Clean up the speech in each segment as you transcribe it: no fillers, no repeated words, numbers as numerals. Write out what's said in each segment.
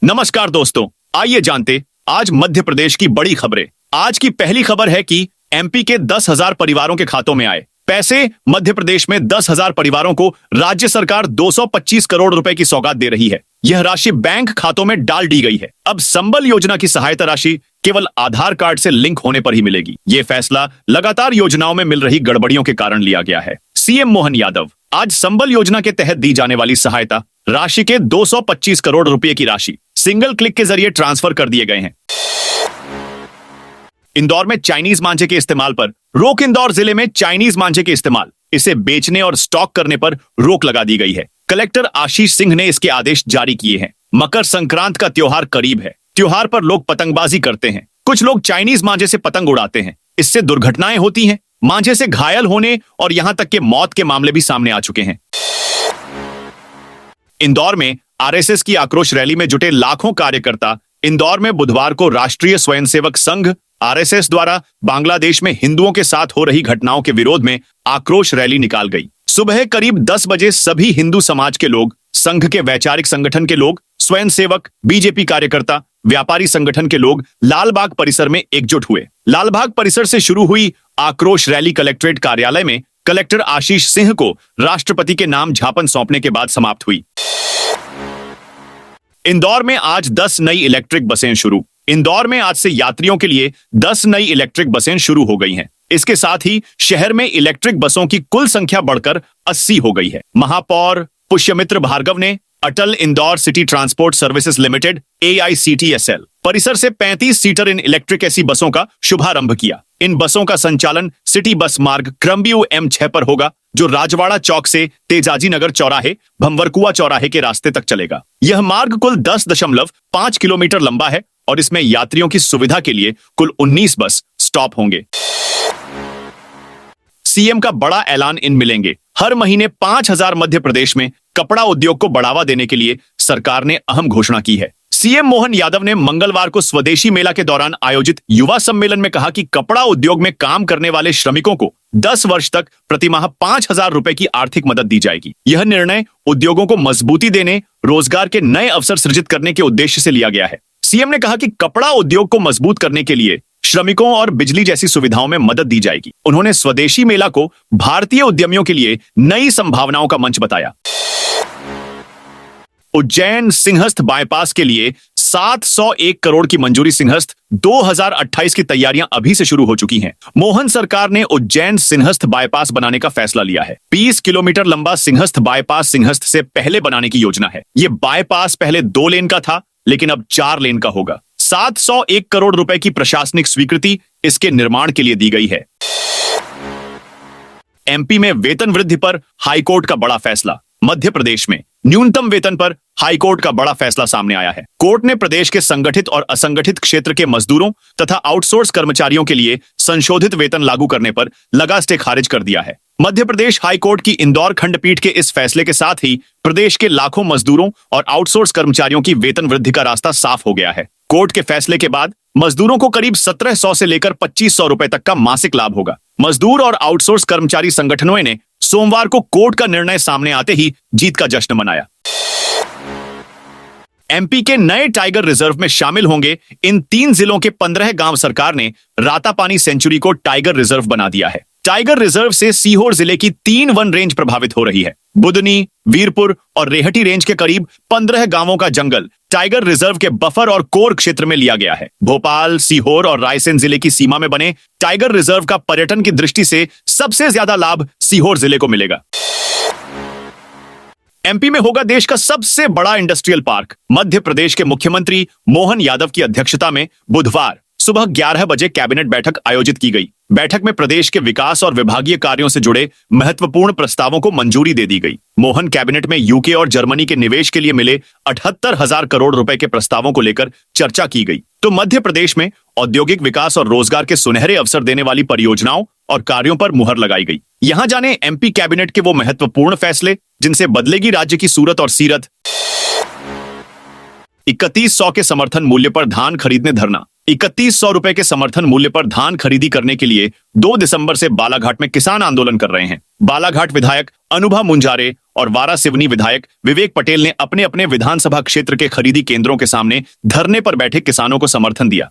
नमस्कार दोस्तों, आइए जानते आज मध्य प्रदेश की बड़ी खबरें। आज की पहली खबर है कि एमपी के 10,000 परिवारों के खातों में आए पैसे। मध्य प्रदेश में 10,000 परिवारों को राज्य सरकार 225 करोड़ रुपए की सौगात दे रही है। यह राशि बैंक खातों में डाल दी गई है। अब संबल योजना की सहायता राशि केवल आधार कार्ड से लिंक होने पर ही मिलेगी। ये फैसला लगातार योजनाओं में मिल रही गड़बड़ियों के कारण लिया गया है। सीएम मोहन यादव आज संबल योजना के तहत दी जाने वाली सहायता राशि के 225 करोड़ रुपए की राशि सिंगल क्लिक के जरिए ट्रांसफर कर दिए गए हैं। इंदौर में चाइनीज मांझे के इस्तेमाल पर रोक। इंदौर जिले में चाइनीज मांझे के इस्तेमाल, इसे बेचने और स्टॉक करने पर रोक लगा दी गई है। कलेक्टर आशीष सिंह ने इसके आदेश जारी किए हैं। मकर संक्रांत का त्योहार करीब है। त्योहार पर लोग पतंगबाजी करते हैं। कुछ लोग चाइनीज मांझे से पतंग उड़ाते हैं। इससे दुर्घटनाएं होती हैं। मांझे से घायल होने और यहां तक कि मौत के मामले भी सामने आ चुके हैं। इंदौर में आरएसएस की आक्रोश रैली में जुटे लाखों कार्यकर्ता। इंदौर में बुधवार को राष्ट्रीय स्वयंसेवक संघ आरएसएस द्वारा बांग्लादेश में हिंदुओं के साथ हो रही घटनाओं के विरोध में आक्रोश रैली निकाल गई। सुबह करीब 10 बजे सभी हिंदू समाज के लोग, संघ के वैचारिक संगठन के लोग, स्वयंसेवक, बीजेपी कार्यकर्ता, व्यापारी संगठन के लोग लालबाग परिसर में एकजुट हुए। लालबाग परिसर से शुरू हुई आक्रोश रैली कलेक्ट्रेट कार्यालय में कलेक्टर आशीष सिंह को राष्ट्रपति के नाम ज्ञापन सौंपने के बाद समाप्त हुई। इंदौर में आज 10 नई इलेक्ट्रिक बसें शुरू। इंदौर में आज से यात्रियों के लिए 10 नई इलेक्ट्रिक बसें शुरू हो गई हैं। इसके साथ ही शहर में इलेक्ट्रिक बसों की कुल संख्या बढ़कर 80 हो गई है। महापौर पुष्यमित्र भार्गव ने Atal Indore city transport services limited AICTSL परिसर से 35 सीटर इन इलेक्ट्रिक एसी बसों का शुभारंभ किया। इन बसों का संचालन सिटी बस मार्ग क्रमव्यू M6 पर होगा, जो राजवाड़ा चौक से तेजाजी नगर चौराहे, भंवरकुआ चौराहे के रास्ते तक चलेगा। यह मार्ग कुल 10.5 किलोमीटर लंबा है और इसमें यात्रियों की सुविधा के लिए कुल 19 बस स्टॉप होंगे। सीएम का बड़ा ऐलान इन मिलेंगे। हर महीने 5,000 मध्य प्रदेश में कपड़ा उद्योग को बढ़ावा देने के लिए सरकार ने अहम घोषणा की है। सीएम मोहन यादव ने मंगलवार को स्वदेशी मेला के दौरान आयोजित युवा सम्मेलन में कहा कि कपड़ा उद्योग में काम करने वाले श्रमिकों को 10 वर्ष तक प्रतिमाह 5,000 रुपए की आर्थिक मदद दी जाएगी। यह निर्णय उद्योगों को मजबूती देने, रोजगार के नए अवसर सृजित करने के उद्देश्य से लिया गया है। सीएम ने कहा कि कपड़ा उद्योग को मजबूत करने के लिए श्रमिकों और बिजली जैसी सुविधाओं में मदद दी जाएगी। उन्होंने स्वदेशी मेला को भारतीय उद्यमियों के लिए नई संभावनाओं का मंच बताया। उज्जैन सिंहस्थ बाईपास के लिए 701 करोड़ की मंजूरी। सिंहस्थ 2028 की तैयारियां अभी से शुरू हो चुकी हैं। मोहन सरकार ने उज्जैन सिंहस्थ बाईपास बनाने का फैसला लिया है। 20 किलोमीटर लंबा सिंहस्थ बाईपास सिंहस्थ से पहले बनाने की योजना है। ये बाईपास पहले 2 लेन का था, लेकिन अब 4 लेन का होगा। 701 करोड़ रुपए की प्रशासनिक स्वीकृति इसके निर्माण के लिए दी गई है। एमपी में वेतन वृद्धि पर हाईकोर्ट का बड़ा फैसला। मध्य प्रदेश में न्यूनतम वेतन पर हाईकोर्ट का बड़ा फैसला सामने आया है। कोर्ट ने प्रदेश के संगठित और असंगठित क्षेत्र के मजदूरों तथा आउटसोर्स कर्मचारियों के लिए संशोधित वेतन लागू करने पर लगा स्टे खारिज कर दिया है। मध्य प्रदेश हाईकोर्ट की इंदौर खंडपीठ के इस फैसले के साथ ही प्रदेश के लाखों मजदूरों और आउटसोर्स कर्मचारियों की वेतन वृद्धि का रास्ता साफ हो गया है। कोर्ट के फैसले के बाद मजदूरों को करीब 1700 से लेकर 2500 रुपए तक का मासिक लाभ होगा। मजदूर और आउटसोर्स कर्मचारी संगठनों ने सोमवार को कोर्ट का निर्णय सामने आते ही जीत का जश्न मनाया। एमपी के नए टाइगर रिजर्व में शामिल होंगे इन 3 जिलों के 15 गांव। सरकार ने रातापानी सेंचुरी को टाइगर रिजर्व बना दिया है। टाइगर रिजर्व से सीहोर जिले की 3 वन रेंज प्रभावित हो रही है। बुदनी, वीरपुर और रेहटी रेंज के करीब 15 गांवों का जंगल टाइगर रिजर्व के बफर और कोर क्षेत्र में लिया गया है। भोपाल, सीहोर और रायसेन जिले की सीमा में बने टाइगर रिजर्व का पर्यटन की दृष्टि से सबसे ज्यादा लाभ सीहोर जिले को मिलेगा। एमपी में होगा देश का सबसे बड़ा इंडस्ट्रियल पार्क। मध्य प्रदेश के मुख्यमंत्री मोहन यादव की अध्यक्षता में बुधवार सुबह 11 बजे कैबिनेट बैठक आयोजित की गई। बैठक में प्रदेश के विकास और विभागीय कार्यों से जुड़े महत्वपूर्ण प्रस्तावों को मंजूरी दे दी गई। मोहन कैबिनेट में यूके और जर्मनी के निवेश के लिए मिले 78,000 करोड़ रुपए के प्रस्तावों को लेकर चर्चा की गई। तो मध्य प्रदेश में औद्योगिक विकास और रोजगार के सुनहरे अवसर देने वाली परियोजनाओं और कार्यों पर मुहर लगाई गई। यहां जाने एमपी कैबिनेट के वो महत्वपूर्ण फैसले जिनसे बदलेगी राज्य की सूरत और सीरत। 3100 के समर्थन मूल्य पर धान खरीदने धरना। 3100 रुपए के समर्थन मूल्य पर धान खरीदी करने के लिए 2 दिसंबर से बालाघाट में किसान आंदोलन कर रहे हैं। बालाघाट विधायक अनुभा मुंजारे और वारासिवनी विधायक विवेक पटेल ने अपने अपने विधानसभा क्षेत्र के खरीदी केंद्रों के सामने धरने पर बैठे किसानों को समर्थन दिया।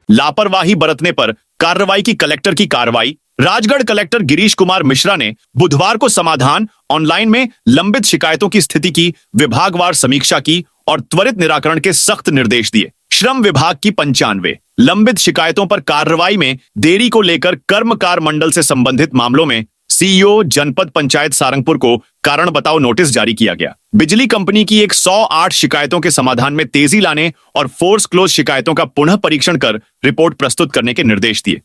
लापरवाही बरतने पर कार्रवाई की कलेक्टर की कार्रवाई। राजगढ़ कलेक्टर गिरीश कुमार मिश्रा ने बुधवार को समाधान ऑनलाइन में लंबित शिकायतों की स्थिति की विभागवार समीक्षा की और त्वरित निराकरण के सख्त निर्देश दिए। श्रम विभाग की 95 लंबित शिकायतों पर कार्रवाई में देरी को लेकर कर्मकार मंडल से संबंधित मामलों में सीईओ जनपद पंचायत सारंगपुर को कारण बताओ नोटिस जारी किया गया। बिजली कंपनी की 108 शिकायतों के समाधान में तेजी लाने और फोर्स क्लोज शिकायतों का पुनः परीक्षण कर रिपोर्ट प्रस्तुत करने के निर्देश दिए।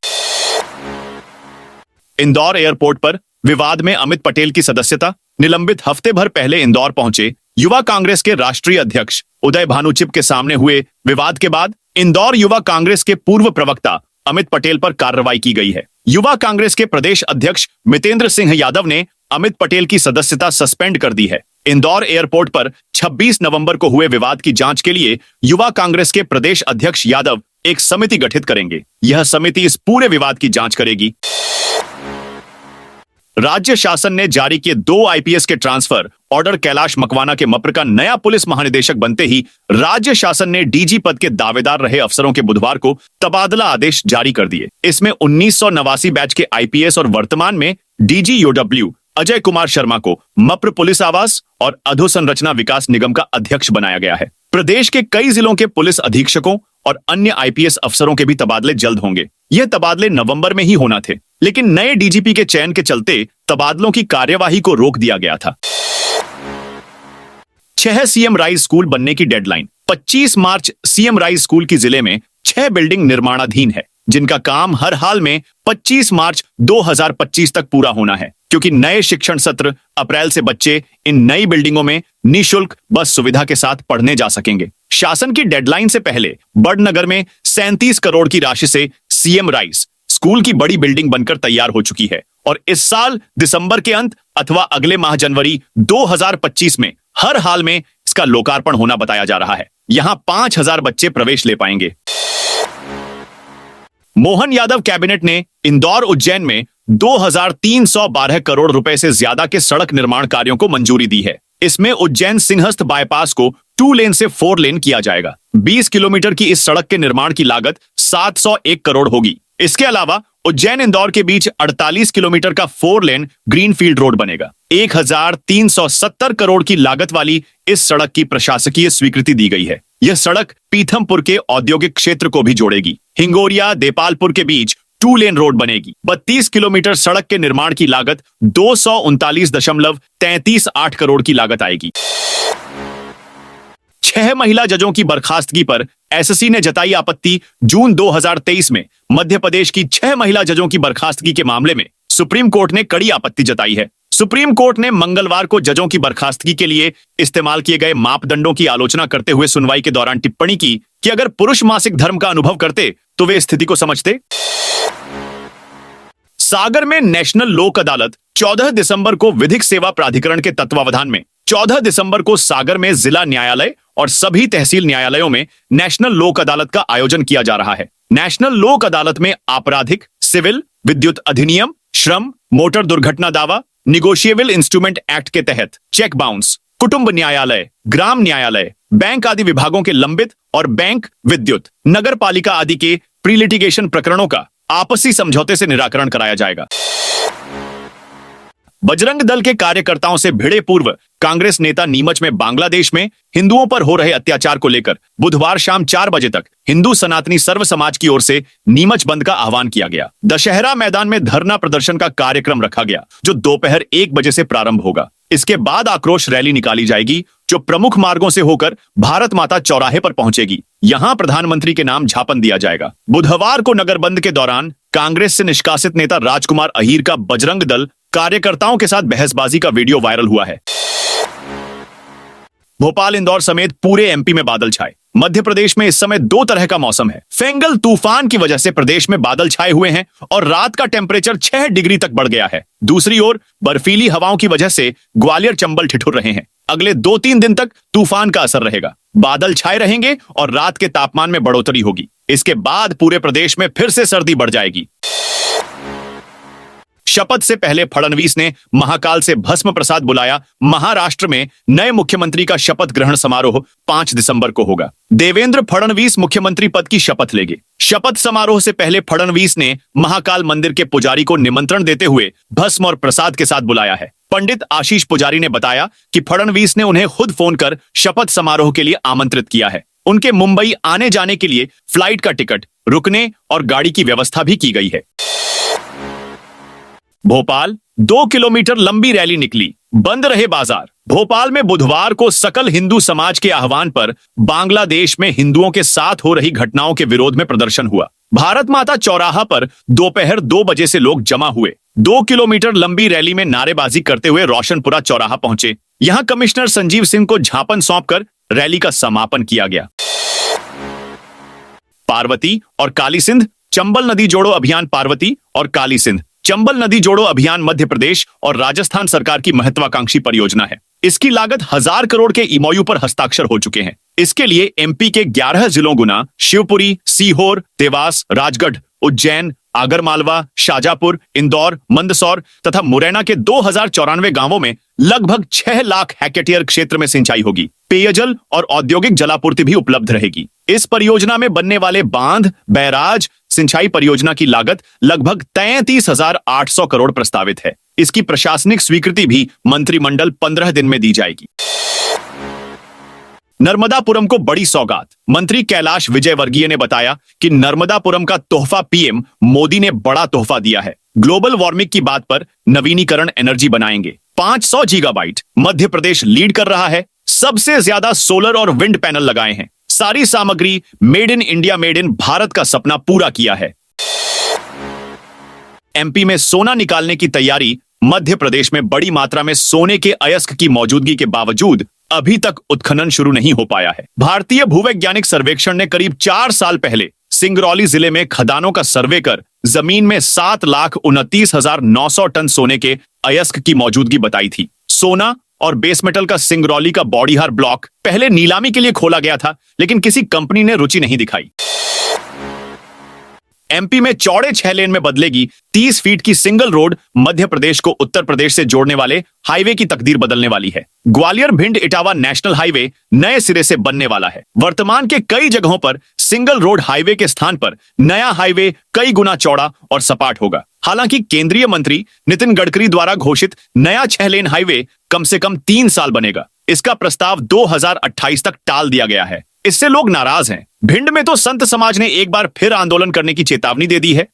इंदौर एयरपोर्ट पर विवाद में अमित पटेल की सदस्यता निलंबित। हफ्ते भर पहले इंदौर पहुंचे युवा कांग्रेस के राष्ट्रीय अध्यक्ष उदय भानुचिप के सामने हुए विवाद के बाद इंदौर युवा कांग्रेस के पूर्व प्रवक्ता अमित पटेल पर कार्रवाई की गई है। युवा कांग्रेस के प्रदेश अध्यक्ष मितेंद्र सिंह यादव ने अमित पटेल की सदस्यता सस्पेंड कर दी है। इंदौर एयरपोर्ट पर 26 नवंबर को हुए विवाद की जांच के लिए युवा कांग्रेस के प्रदेश अध्यक्ष यादव एक समिति गठित करेंगे। यह समिति इस पूरे विवाद की जांच करेगी। राज्य शासन ने जारी किए 2 आईपीएस के ट्रांसफर ऑर्डर। कैलाश मकवाना के मप्र का नया पुलिस महानिदेशक बनते ही राज्य शासन ने डीजी पद के दावेदार रहे अफसरों के बुधवार को तबादला आदेश जारी कर दिए। इसमें 1989 बैच के आईपीएस और वर्तमान में डीजी यूडब्ल्यू अजय कुमार शर्मा को मप्र पुलिस आवास और अधोसंरचना विकास निगम का अध्यक्ष बनाया गया है। प्रदेश के कई जिलों के पुलिस अधीक्षकों और अन्य आईपीएस अफसरों के भी तबादले जल्द होंगे। यह तबादले नवंबर में ही होना थे, लेकिन नए डीजीपी के चयन के चलते तबादलों की कार्यवाही को रोक दिया गया था। 6 सीएम राइज स्कूल बनने की डेडलाइन 25 मार्च। सीएम राइज स्कूल की जिले में 6 बिल्डिंग निर्माणाधीन है, जिनका काम हर हाल में 25 मार्च 2025 तक पूरा होना है, क्योंकि नए शिक्षण सत्र अप्रैल से बच्चे इन नई बिल्डिंगों में निःशुल्क बस सुविधा के साथ पढ़ने जा सकेंगे। शासन की डेडलाइन से पहले बड़नगर में 37 करोड़ की राशि से सीएम राइज स्कूल की बड़ी बिल्डिंग बनकर तैयार हो चुकी है और इस साल दिसंबर के अंत अथवा अगले माह जनवरी 2025 में हर हाल में इसका लोकार्पण होना बताया जा रहा है। यहां 5000 बच्चे प्रवेश ले पाएंगे। मोहन यादव कैबिनेट ने इंदौर उज्जैन में 2312 करोड़ रुपए से ज्यादा के सड़क निर्माण कार्यों को मंजूरी दी है। इसमें उज्जैन सिंहस्थ बाईपास को 2 लेन से 4 लेन किया जाएगा। 20 किलोमीटर की इस सड़क के निर्माण की लागत 701 करोड़ होगी। इसके अलावा उज्जैन इंदौर के बीच 48 किलोमीटर का 4 लेन ग्रीनफील्ड रोड बनेगा। 1370 करोड़ की लागत वाली इस सड़क की प्रशासकीय स्वीकृति दी गई है। यह सड़क पीथमपुर के औद्योगिक क्षेत्र को भी जोड़ेगी। हिंगोरिया देपालपुर के बीच 2 लेन रोड बनेगी। 32 किलोमीटर सड़क के निर्माण की लागत 239.338 करोड़ की लागत आएगी। 6 महिला जजों की बर्खास्तगी पर एसएससी ने जताई आपत्ति। जून 2023 में मध्य प्रदेश की 6 महिला जजों की बर्खास्तगी के मामले में सुप्रीम कोर्ट ने कड़ी आपत्ति जताई है। सुप्रीम कोर्ट ने मंगलवार को जजों की बर्खास्तगी के लिए इस्तेमाल किए गए मापदंडों की आलोचना करते हुए सुनवाई के दौरान टिप्पणी की कि अगर पुरुष मासिक धर्म का अनुभव करते तो वे स्थिति को समझते। सागर में नेशनल लोक अदालत 14 दिसंबर को विधिक सेवा प्राधिकरण के तत्वावधान में 14 दिसंबर को सागर में जिला न्यायालय और सभी तहसील न्यायालयों में नेशनल लोक अदालत का आयोजन किया जा रहा है। नेशनल लोक अदालत में आपराधिक, सिविल, विद्युत अधिनियम, श्रम, मोटर दुर्घटना दावा, निगोशिएबल इंस्ट्रूमेंट एक्ट के तहत चेक बाउंस, कुटुंब न्यायालय, ग्राम न्यायालय, बैंक आदि विभागों के लंबित और बैंक, विद्युत, नगर पालिका आदि के प्री लिटिगेशन प्रकरणों का आपसी समझौते से निराकरण कराया जाएगा। बजरंग दल के कार्यकर्ताओं से भिड़े पूर्व कांग्रेस नेता नीमच में बांग्लादेश में हिंदुओं पर हो रहे अत्याचार को लेकर बुधवार शाम 4 बजे तक हिंदू सनातनी सर्व समाज की ओर से नीमच बंद का आह्वान किया गया। दशहरा मैदान में धरना प्रदर्शन का कार्यक्रम रखा गया, जो दोपहर 1 बजे से प्रारंभ होगा। इसके बाद आक्रोश रैली निकाली जाएगी, जो प्रमुख मार्गों से होकर भारत माता चौराहे पर पहुंचेगी। यहां प्रधानमंत्री के नाम झापन दिया जाएगा। बुधवार को नगर बंद के दौरान कांग्रेस से निष्कासित नेता राजकुमार अहीर का बजरंग दल कार्यकर्ताओं के साथ बहसबाजी का वीडियो वायरल हुआ है। भोपाल, इंदौर समेत पूरे एमपी में बादल छाए। मध्य प्रदेश में इस समय 2 तरह का मौसम है। फेंगल तूफान की वजह से प्रदेश में बादल छाए हुए हैं और रात का टेम्परेचर 6 डिग्री तक बढ़ गया है। दूसरी ओर बर्फीली हवाओं की वजह से ग्वालियर, चंबल ठिठुर रहे हैं। अगले 2-3 दिन तक तूफान का असर रहेगा। बादल छाए रहेंगे और रात के तापमान में बढ़ोतरी होगी। इसके बाद पूरे प्रदेश में फिर से सर्दी बढ़ जाएगी। शपथ से पहले फडणवीस ने महाकाल से भस्म प्रसाद बुलाया। महाराष्ट्र में नए मुख्यमंत्री का शपथ ग्रहण समारोह 5 दिसंबर को होगा। देवेंद्र फडणवीस मुख्यमंत्री पद की शपथ लेंगे। शपथ समारोह से पहले फडणवीस ने महाकाल मंदिर के पुजारी को निमंत्रण देते हुए भस्म और प्रसाद के साथ बुलाया है। पंडित आशीष पुजारी ने बताया कि फडणवीस ने उन्हें खुद फोन कर शपथ समारोह के लिए आमंत्रित किया है। उनके मुंबई आने जाने के लिए फ्लाइट का टिकट, रुकने और गाड़ी की व्यवस्था भी की गई है। भोपाल 2 किलोमीटर लंबी रैली निकली, बंद रहे बाजार। भोपाल में बुधवार को सकल हिंदू समाज के आह्वान पर बांग्लादेश में हिंदुओं के साथ हो रही घटनाओं के विरोध में प्रदर्शन हुआ। भारत माता चौराहा पर दोपहर 2 बजे से लोग जमा हुए। 2 किलोमीटर लंबी रैली में नारेबाजी करते हुए रोशनपुरा चौराहा पहुंचे। यहां कमिश्नर संजीव सिंह को ज्ञापन सौंपकर रैली का समापन किया गया। पार्वती और काली सिंध चंबल नदी जोड़ो अभियान। पार्वती और काली सिंध चंबल नदी जोड़ो अभियान मध्य प्रदेश और राजस्थान सरकार की महत्वाकांक्षी परियोजना है। इसकी लागत 1000 करोड़ के एमओयू पर हस्ताक्षर हो चुके हैं। इसके लिए एमपी के 11 जिलों गुना, शिवपुरी, सीहोर, देवास, राजगढ़, उज्जैन, आगरमालवा, शाजापुर, इंदौर, मंदसौर तथा मुरैना के 2094 गांवों में लगभग 6 लाख हेक्टेयर क्षेत्र में सिंचाई होगी। पेयजल और औद्योगिक जलापूर्ति भी उपलब्ध रहेगी। इस परियोजना में बनने वाले बांध, बैराज, सिंचाई परियोजना की लागत लगभग 33,800 करोड़ प्रस्तावित है। इसकी प्रशासनिक स्वीकृति भी मंत्रिमंडल 15 दिन में दी जाएगी। नर्मदापुरम को बड़ी सौगात। मंत्री कैलाश विजयवर्गीय ने बताया कि नर्मदापुरम का तोहफा पीएम मोदी ने बड़ा तोहफा दिया है। ग्लोबल वार्मिंग की बात पर नवीनीकरण एनर्जी बनाएंगे। 500 गीगाबाइट मध्य प्रदेश लीड कर रहा है। सबसे ज्यादा सोलर और विंड पैनल लगाए हैं। सारी सामग्री made in India, made in Bharat का सपना पूरा किया है। एमपी में सोना निकालने की तैयारी। मध्य प्रदेश में बड़ी मात्रा में सोने के अयस्क की मौजूदगी के बावजूद अभी तक उत्खनन शुरू नहीं हो पाया है। भारतीय भूवैज्ञानिक सर्वेक्षण ने करीब 4 साल पहले सिंगरौली जिले में खदानों का सर्वे कर जमीन में 7,29,900 टन सोने के अयस्क की मौजूदगी बताई थी। सोना और बेस मेटल का सिंगरौली का बॉडीहार ब्लॉक पहले नीलामी के लिए खोला गया था, लेकिन किसी कंपनी ने रुचि नहीं दिखाई। एमपी में चौड़े 6 लेन में बदलेगी 30 फीट की सिंगल रोड। मध्य प्रदेश को उत्तर प्रदेश से जोड़ने वाले हाईवे की तकदीर बदलने वाली है। ग्वालियर भिंड इटावा नेशनल हाईवे नए सिरे से बनने वाला है। वर्तमान के कई जगहों पर सिंगल रोड हाईवे के स्थान पर नया हाईवे कई गुना चौड़ा और सपाट होगा। हालांकि केंद्रीय मंत्री नितिन गडकरी द्वारा घोषित नया 6 लेन हाईवे कम से कम 3 साल बनेगा। इसका प्रस्ताव 2028 तक टाल दिया गया है। इससे लोग नाराज हैं। भिंड में तो संत समाज ने एक बार फिर आंदोलन करने की चेतावनी दे दी है।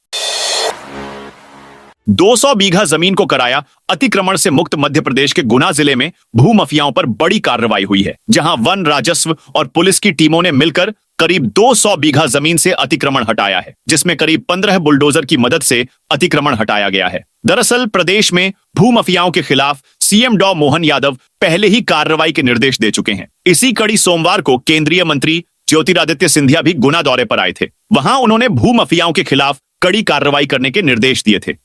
200 बीघा जमीन को कराया अतिक्रमण से मुक्त। मध्य प्रदेश के गुना जिले में भू माफियाओं पर बड़ी कार्रवाई हुई है, जहां वन, राजस्व और पुलिस की टीमों ने मिलकर करीब 200 बीघा जमीन से अतिक्रमण हटाया है, जिसमें करीब 15 बुलडोजर की मदद से अतिक्रमण हटाया गया है। दरअसल प्रदेश में भू माफियाओं के खिलाफ सीएम डॉ मोहन यादव पहले ही कार्रवाई के निर्देश दे चुके हैं। इसी कड़ी सोमवार को केंद्रीय मंत्री ज्योतिरादित्य सिंधिया भी गुना दौरे पर आए थे। वहां उन्होंने भू माफियाओं के खिलाफ कड़ी कार्रवाई करने के निर्देश दिए थे।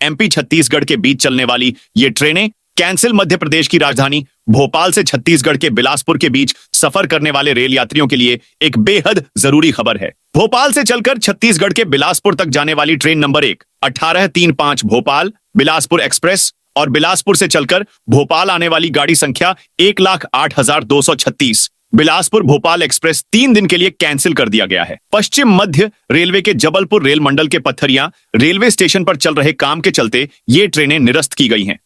एमपी छत्तीसगढ़ के बीच चलने वाली ये ट्रेनें कैंसिल। मध्य प्रदेश की राजधानी भोपाल से छत्तीसगढ़ के बिलासपुर के बीच सफर करने वाले रेल यात्रियों के लिए एक बेहद जरूरी खबर है। भोपाल से चलकर छत्तीसगढ़ के बिलासपुर तक जाने वाली train number 1 1835 Bhopal Bilaspur express और बिलासपुर से चलकर भोपाल आने वाली गाड़ी संख्या 1,08,236 बिलासपुर भोपाल एक्सप्रेस 3 दिन के लिए कैंसिल कर दिया गया है। पश्चिम मध्य रेलवे के जबलपुर रेल मंडल के पथरिया रेलवे स्टेशन पर चल रहे काम के चलते ये ट्रेनें निरस्त की गई हैं।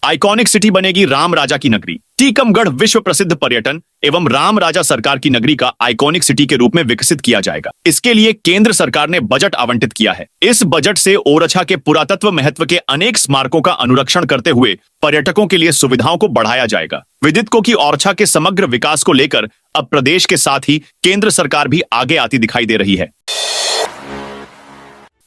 आइकॉनिक सिटी बनेगी राम राजा की नगरी। टीकमगढ़ विश्व प्रसिद्ध पर्यटन एवं राम राजा सरकार की नगरी का आइकॉनिक सिटी के रूप में विकसित किया जाएगा। इसके लिए केंद्र सरकार ने बजट आवंटित किया है। इस बजट से ओरछा के पुरातत्व महत्व के अनेक स्मारकों का अनुरक्षण करते हुए पर्यटकों के लिए सुविधाओं को बढ़ाया जाएगा। विदित की ओरछा के समग्र विकास को लेकर अब प्रदेश के साथ ही केंद्र सरकार भी आगे आती दिखाई दे रही है।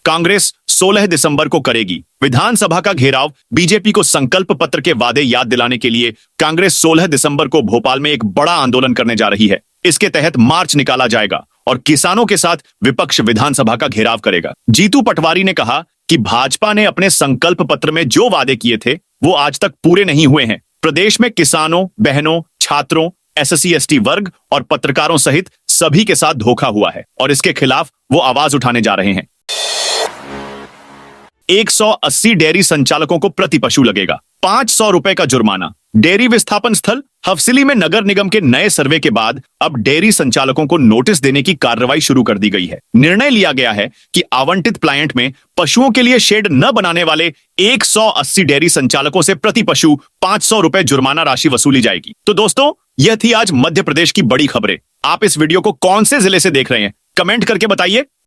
कांग्रेस 16 दिसंबर को करेगी विधानसभा का घेराव। बीजेपी को संकल्प पत्र के वादे याद दिलाने के लिए कांग्रेस 16 दिसंबर को भोपाल में एक बड़ा आंदोलन करने जा रही है। इसके तहत मार्च निकाला जाएगा और किसानों के साथ विपक्ष विधानसभा का घेराव करेगा। जीतू पटवारी ने कहा कि भाजपा ने अपने संकल्प पत्र में जो वादे किए थे वो आज तक पूरे नहीं हुए हैं। प्रदेश में किसानों, बहनों, छात्रों, एससी एसटी वर्ग और पत्रकारों सहित सभी के साथ धोखा हुआ है और इसके खिलाफ वो आवाज उठाने जा रहे हैं। 180 डेयरी संचालकों को प्रति पशु लगेगा 500 रुपए का जुर्माना। डेयरी विस्थापन स्थल हफसिली में नगर निगम के नए सर्वे के बाद अब डेयरी संचालकों को नोटिस देने की कार्रवाई शुरू कर दी गई है। निर्णय लिया गया है कि आवंटित प्लांट में पशुओं के लिए शेड न बनाने वाले 180 डेयरी संचालकों से प्रति पशु 500 रुपए जुर्माना राशि वसूली जाएगी। तो दोस्तों, यह थी आज मध्य प्रदेश की बड़ी खबरें। आप इस वीडियो को कौन से जिले से देख रहे हैं, कमेंट करके बताइए।